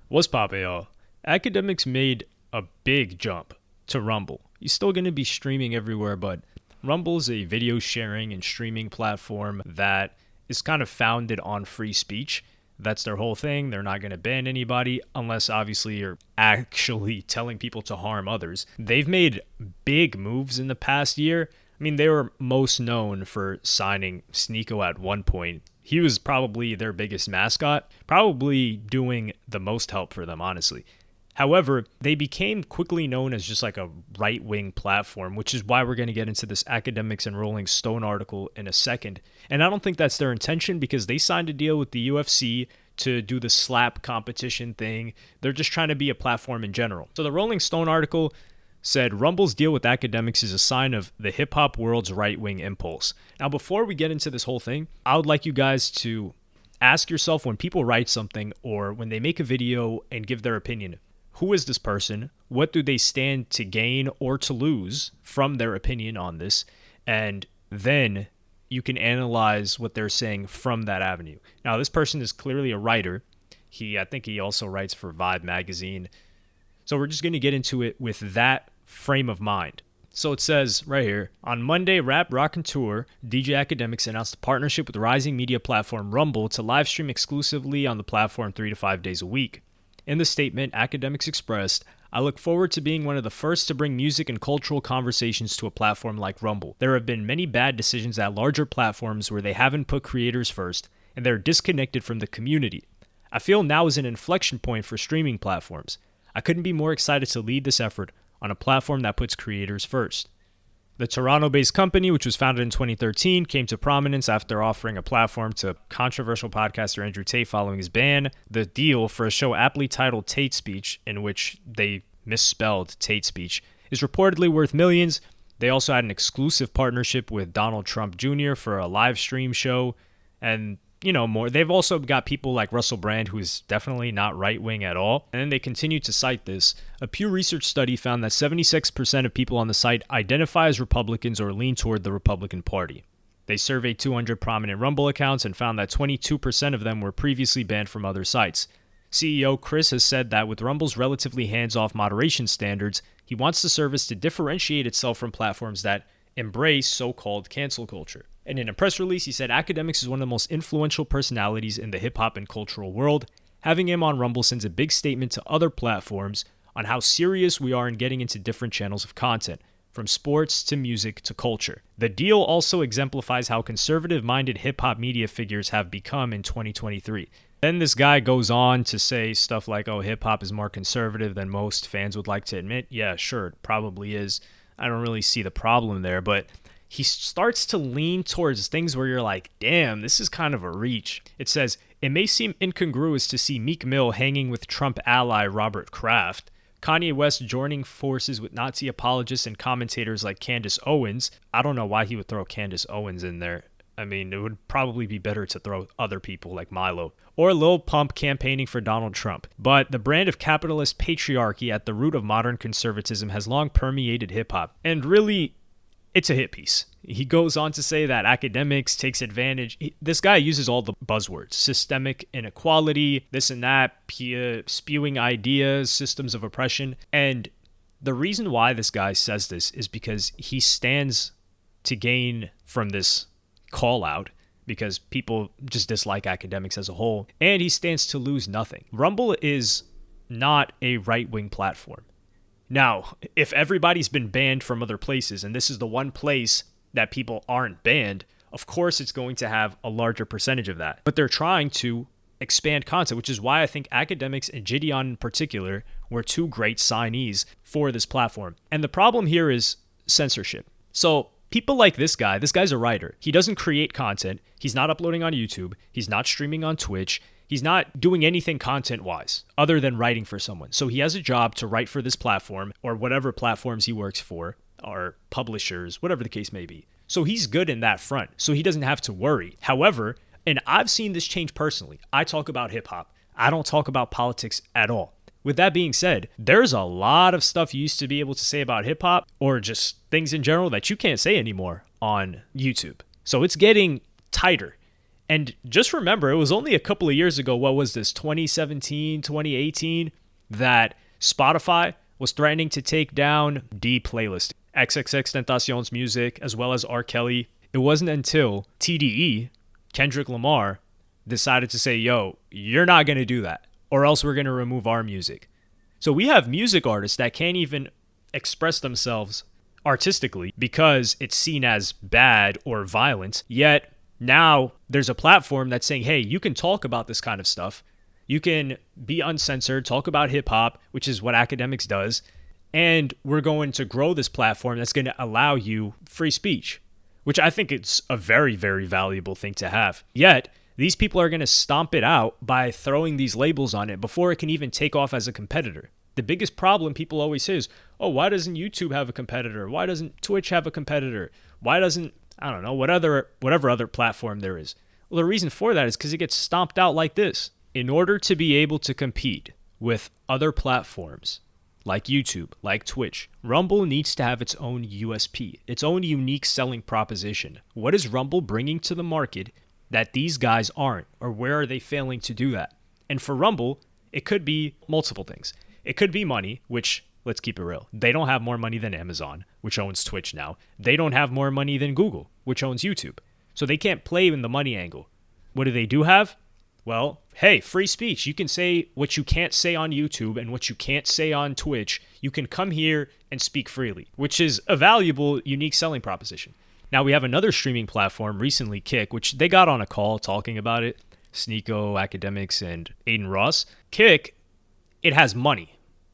What's poppin', y'all? Akademiks made a big jump to Rumble. He's still going to be streaming everywhere, but Rumble is a video sharing and streaming platform that is kind of founded on free speech. That's their whole thing. They're not going to ban anybody unless obviously you're actually telling people to harm others. They've made big moves in the past year. I mean, they were most known for signing Sneeko at one point. He was probably their biggest mascot, probably doing the most help for them, honestly. However, they became quickly known as just like a right-wing platform, which is why we're going to get into this Akademiks and Rolling Stone article in a second. And I don't think that's their intention because they signed a deal with the UFC to do the slap competition thing. They're just trying to be a platform in general. So the Rolling Stone article said Rumble's deal with Akademiks is a sign of the hip-hop world's right-wing impulse. Now, before we get into this whole thing, I would like you guys to ask yourself when people write something or when they make a video and give their opinion, who is this person? What do they stand to gain or to lose from their opinion on this? And then you can analyze what they're saying from that avenue. Now, this person is clearly a writer. I think he also writes for Vibe magazine. So we're just going to get into it with that frame of mind. So it says right here, on Monday, rap raconteur DJ Akademiks announced a partnership with rising media platform Rumble to live stream exclusively on the platform 3 to 5 days a week. In the statement, Akademiks expressed, I look forward to being one of the first to bring music and cultural conversations to a platform like Rumble. There have been many bad decisions at larger platforms where they haven't put creators first, and they're disconnected from the community. I feel now is an inflection point for streaming platforms. I couldn't be more excited to lead this effort on a platform that puts creators first. The Toronto-based company, which was founded in 2013, came to prominence after offering a platform to controversial podcaster Andrew Tate following his ban. The deal for a show aptly titled Tate Speech, in which they misspelled Tate Speech, is reportedly worth millions. They also had an exclusive partnership with Donald Trump Jr. for a live stream show, and more. They've also got people like Russell Brand, who is definitely not right-wing at all. And then they continue to cite this. A Pew Research study found that 76% of people on the site identify as Republicans or lean toward the Republican Party. They surveyed 200 prominent Rumble accounts and found that 22% of them were previously banned from other sites. CEO Chris has said that with Rumble's relatively hands-off moderation standards, he wants the service to differentiate itself from platforms that embrace so-called cancel culture. And in a press release, he said Akademiks is one of the most influential personalities in the hip-hop and cultural world. Having him on Rumble sends a big statement to other platforms on how serious we are in getting into different channels of content, from sports to music to culture. The deal also exemplifies how conservative-minded hip-hop media figures have become in 2023. Then this guy goes on to say stuff like, oh, hip-hop is more conservative than most fans would like to admit. Yeah, sure, it probably is. I don't really see the problem there, but he starts to lean towards things where you're like, damn, this is kind of a reach. It says, it may seem incongruous to see Meek Mill hanging with Trump ally Robert Kraft, Kanye West joining forces with Nazi apologists and commentators like Candace Owens. I don't know why he would throw Candace Owens in there. I mean, it would probably be better to throw other people like Milo. Or Lil Pump campaigning for Donald Trump. But the brand of capitalist patriarchy at the root of modern conservatism has long permeated hip-hop. And really, it's a hit piece. He goes on to say that Akademiks takes advantage. This guy uses all the buzzwords. Systemic inequality, this and that, spewing ideas, systems of oppression. And the reason why this guy says this is because he stands to gain from this call out because people just dislike Akademiks as a whole, and he stands to lose nothing. Rumble is not a right-wing platform. Now, if everybody's been banned from other places, and this is the one place that people aren't banned, of course it's going to have a larger percentage of that. But they're trying to expand content, which is why I think Akademiks and Gideon in particular were two great signees for this platform. And the problem here is censorship. So people like this guy's a writer. He doesn't create content. He's not uploading on YouTube. He's not streaming on Twitch. He's not doing anything content-wise other than writing for someone. So he has a job to write for this platform or whatever platforms he works for or publishers, whatever the case may be. So he's good in that front. So he doesn't have to worry. However, and I've seen this change personally. I talk about hip-hop. I don't talk about politics at all. With that being said, there's a lot of stuff you used to be able to say about hip-hop or just things in general that you can't say anymore on YouTube. So it's getting tighter. And just remember, it was only a couple of years ago, what was this, 2017, 2018, that Spotify was threatening to take down D playlist, XXXTentacion's music, as well as R. Kelly. It wasn't until TDE, Kendrick Lamar, decided to say, yo, you're not going to do that, or else we're going to remove our music. So we have music artists that can't even express themselves artistically because it's seen as bad or violent, yet now there's a platform that's saying, hey, you can talk about this kind of stuff. You can be uncensored, talk about hip hop, which is what Akademiks does. And we're going to grow this platform that's going to allow you free speech, which I think it's a very, very valuable thing to have. Yet, these people are going to stomp it out by throwing these labels on it before it can even take off as a competitor. The biggest problem people always say is, oh, why doesn't YouTube have a competitor? Why doesn't Twitch have a competitor? Why doesn't, I don't know, whatever other platform there is? Well, the reason for that is because it gets stomped out like this. In order to be able to compete with other platforms like YouTube, like Twitch, Rumble needs to have its own USP, its own unique selling proposition. What is Rumble bringing to the market that these guys aren't, or where are they failing to do that? And for Rumble, it could be multiple things. It could be money, which, let's keep it real, they don't have more money than Amazon, which owns Twitch now. They don't have more money than Google, which owns YouTube. So they can't play in the money angle. What do they do have? Well, hey, free speech. You can say what you can't say on YouTube and what you can't say on Twitch. You can come here and speak freely, which is a valuable, unique selling proposition. Now, we have another streaming platform recently, Kick, which they got on a call talking about it. Sneeko, Akademiks, and Aiden Ross. Kick, it has money.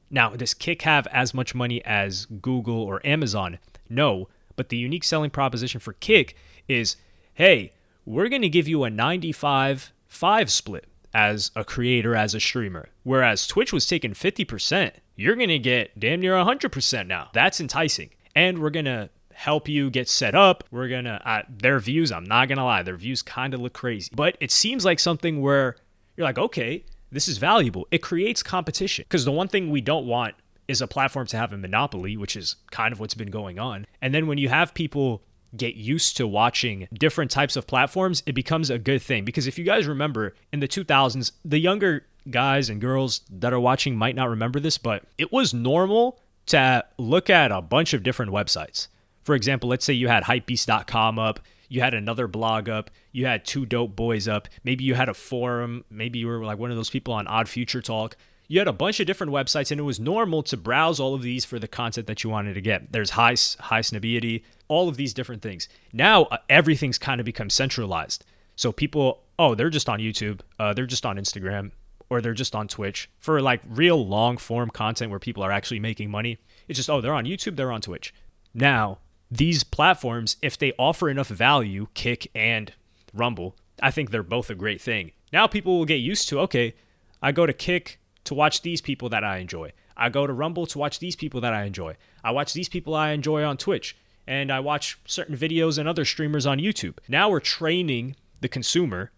Now, does Kick have as much money as Google or Amazon? No, but the unique selling proposition for Kick is, hey, we're going to give you a 95-5 split as a creator, as a streamer. Whereas Twitch was taking 50%, you're going to get damn near 100% now. That's enticing. And we're going to help you get set up. We're going to, their views, I'm not going to lie, their views kind of look crazy. But it seems like something where you're like, okay, this is valuable. It creates competition. Because the one thing we don't want is a platform to have a monopoly, which is kind of what's been going on. And then when you have people get used to watching different types of platforms, it becomes a good thing. Because if you guys remember, in the 2000s, the younger guys and girls that are watching might not remember this, but it was normal to look at a bunch of different websites. For example, let's say you had hypebeast.com up, you had another blog up, you had Two Dope Boys up, maybe you had a forum, maybe you were like one of those people on Odd Future Talk. You had a bunch of different websites, and it was normal to browse all of these for the content that you wanted to get. There's high snobiety, all of these different things. Now, everything's kind of become centralized. So people, oh, they're just on YouTube, they're just on Instagram, or they're just on Twitch. For like real long-form content where people are actually making money, it's just, oh, they're on YouTube, they're on Twitch. Now, these platforms, if they offer enough value, Kick and Rumble, I think they're both a great thing. Now people will get used to, okay, I go to Kick to watch these people that I enjoy. I go to Rumble to watch these people that I enjoy. I watch these people I enjoy on Twitch. And I watch certain videos and other streamers on YouTube. Now we're training the consumer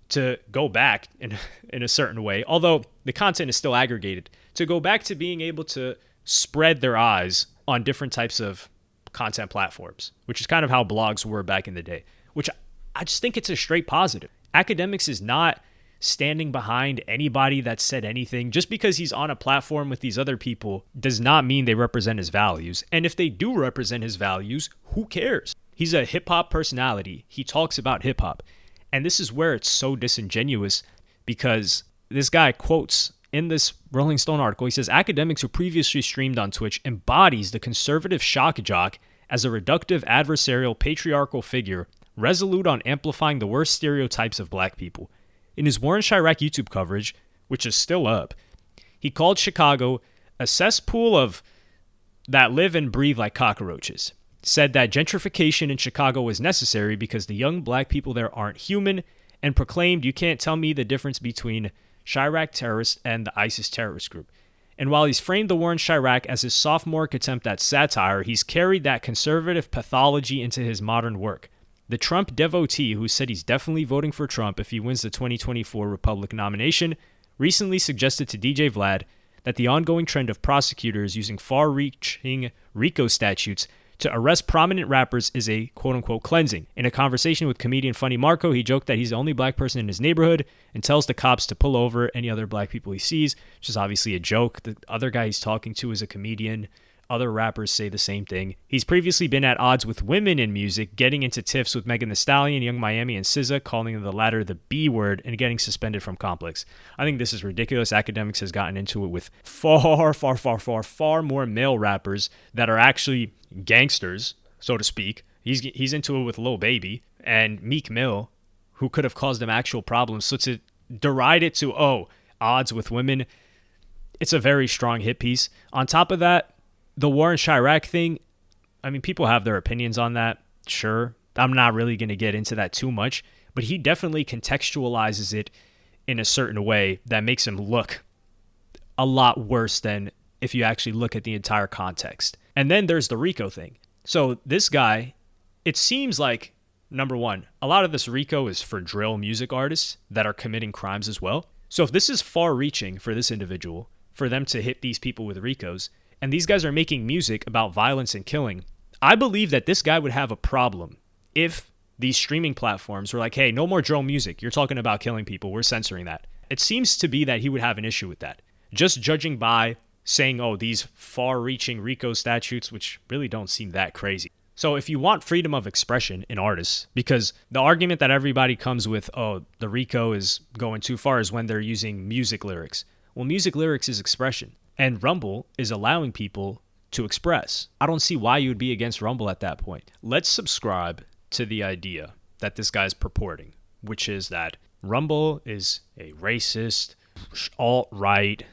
to go back in a certain way, although the content is still aggregated, to go back to being able to spread their eyes on different types of content platforms, which is kind of how blogs were back in the day, which I just think it's a straight positive. Akademiks is not standing behind anybody that said anything. Just because he's on a platform with these other people does not mean they represent his values. And if they do represent his values, who cares? He's a hip-hop personality. He talks about hip-hop. And this is where it's so disingenuous, because this guy quotes in this Rolling Stone article, he says, Akademiks, who previously streamed on Twitch, embodies the conservative shock jock as a reductive, adversarial, patriarchal figure, resolute on amplifying the worst stereotypes of black people. In his Warren Chirac YouTube coverage, which is still up, he called Chicago a cesspool of that live and breathe like cockroaches. Said that gentrification in Chicago was necessary because the young black people there aren't human, and proclaimed, you can't tell me the difference between Chirac terrorists and the ISIS terrorist group. And while he's framed the Warren Chirac as his sophomore attempt at satire, he's carried that conservative pathology into his modern work. The Trump devotee, who said he's definitely voting for Trump if he wins the 2024 Republican nomination, recently suggested to DJ Vlad that the ongoing trend of prosecutors using far-reaching RICO statutes To arrest prominent rappers is a quote-unquote cleansing. In a conversation with comedian Funny Marco, he joked that he's the only black person in his neighborhood and tells the cops to pull over any other black people he sees, which is obviously a joke. The other guy he's talking to is a comedian. Other rappers say the same thing. He's previously been at odds with women in music, getting into tiffs with Megan Thee Stallion, Young Miami, and SZA, calling the latter the B word, and getting suspended from Complex. I think this is ridiculous. Akademiks has gotten into it with far more male rappers that are actually gangsters, so to speak. He's into it with Lil Baby and Meek Mill, who could have caused him actual problems. So to deride it to, odds with women, it's a very strong hit piece. On top of that, the War in Chirac thing, I mean, people have their opinions on that, sure. I'm not really going to get into that too much, but he definitely contextualizes it in a certain way that makes him look a lot worse than if you actually look at the entire context. And then there's the RICO thing. So this guy, it seems like, number one, a lot of this RICO is for drill music artists that are committing crimes as well. So if this is far-reaching for this individual, for them to hit these people with RICOs, and these guys are making music about violence and killing, I believe that this guy would have a problem if these streaming platforms were like, hey, no more drill music. You're talking about killing people. We're censoring that. It seems to be that he would have an issue with that. Just judging by saying, these far-reaching RICO statutes, which really don't seem that crazy. So if you want freedom of expression in artists, because the argument that everybody comes with, the RICO is going too far, is when they're using music lyrics. Well, music lyrics is expression. And Rumble is allowing people to express. I don't see why you would be against Rumble at that point. Let's subscribe to the idea that this guy's purporting, which is that Rumble is a racist, alt-right.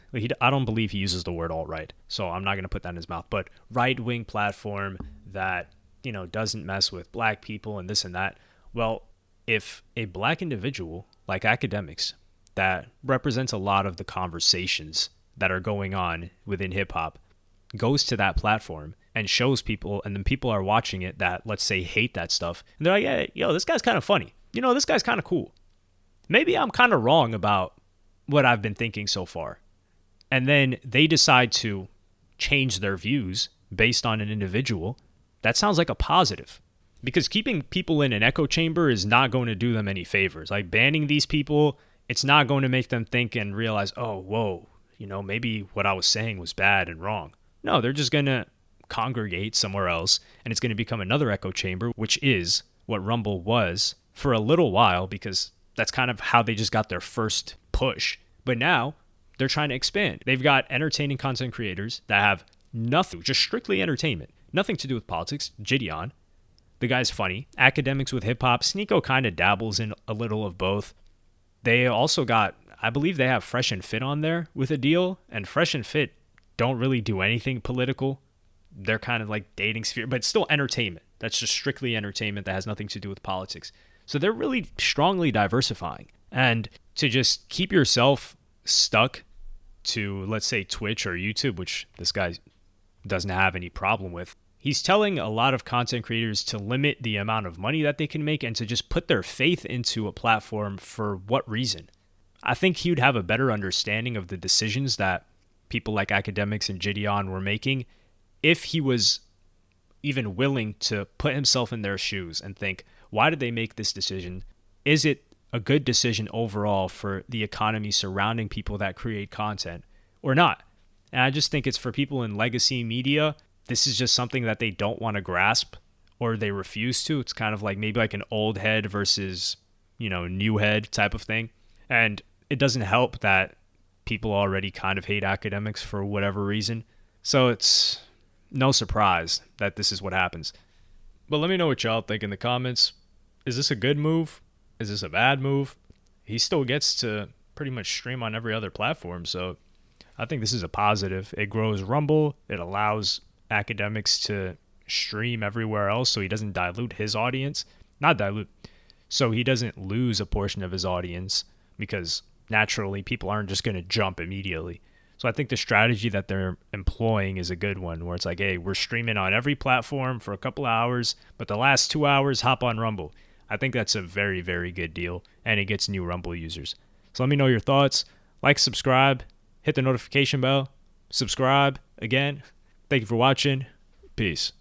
I don't believe he uses the word alt-right, so I'm not going to put that in his mouth, but right-wing platform that, doesn't mess with black people and this and that. Well, if a black individual like Akademiks that represents a lot of the conversations that are going on within hip-hop goes to that platform and shows people, and then people are watching it that, let's say, hate that stuff, and they're like, this guy's kind of funny. This guy's kind of cool. Maybe I'm kind of wrong about what I've been thinking so far. And then they decide to change their views based on an individual. That sounds like a positive. Because keeping people in an echo chamber is not going to do them any favors. Like banning these people, it's not going to make them think and realize, maybe what I was saying was bad and wrong. No, they're just going to congregate somewhere else, and it's going to become another echo chamber, which is what Rumble was for a little while, because that's kind of how they just got their first push. But now they're trying to expand. They've got entertaining content creators that have nothing, just strictly entertainment, nothing to do with politics. Gideon, the guy's funny. Akademiks with hip-hop. Sneeko kind of dabbles in a little of both. They also got, I believe they have Fresh and Fit on there with a deal, and Fresh and Fit don't really do anything political. They're kind of like dating sphere, but it's still entertainment. That's just strictly entertainment that has nothing to do with politics. So they're really strongly diversifying. And to just keep yourself stuck to, let's say, Twitch or YouTube, which this guy doesn't have any problem with, he's telling a lot of content creators to limit the amount of money that they can make and to just put their faith into a platform. For what reason? I think he would have a better understanding of the decisions that people like Akademiks and Gideon were making if he was even willing to put himself in their shoes and think, why did they make this decision? Is it a good decision overall for the economy surrounding people that create content or not? And I just think it's for people in legacy media, this is just something that they don't want to grasp or they refuse to. It's kind of like maybe like an old head versus, new head type of thing. And it doesn't help that people already kind of hate Akademiks for whatever reason. So it's no surprise that this is what happens. But let me know what y'all think in the comments. Is this a good move? Is this a bad move? He still gets to pretty much stream on every other platform, so I think this is a positive. It grows Rumble. It allows Akademiks to stream everywhere else so he doesn't dilute his audience. Not dilute. So he doesn't lose a portion of his audience because naturally people aren't just going to jump immediately. So I think the strategy that they're employing is a good one, where it's like, hey, we're streaming on every platform for a couple of hours, but the last 2 hours, hop on Rumble. I think that's a very, very good deal, and it gets new Rumble users. So let me know your thoughts. Like, subscribe, hit the notification bell, subscribe again. Thank you for watching. Peace.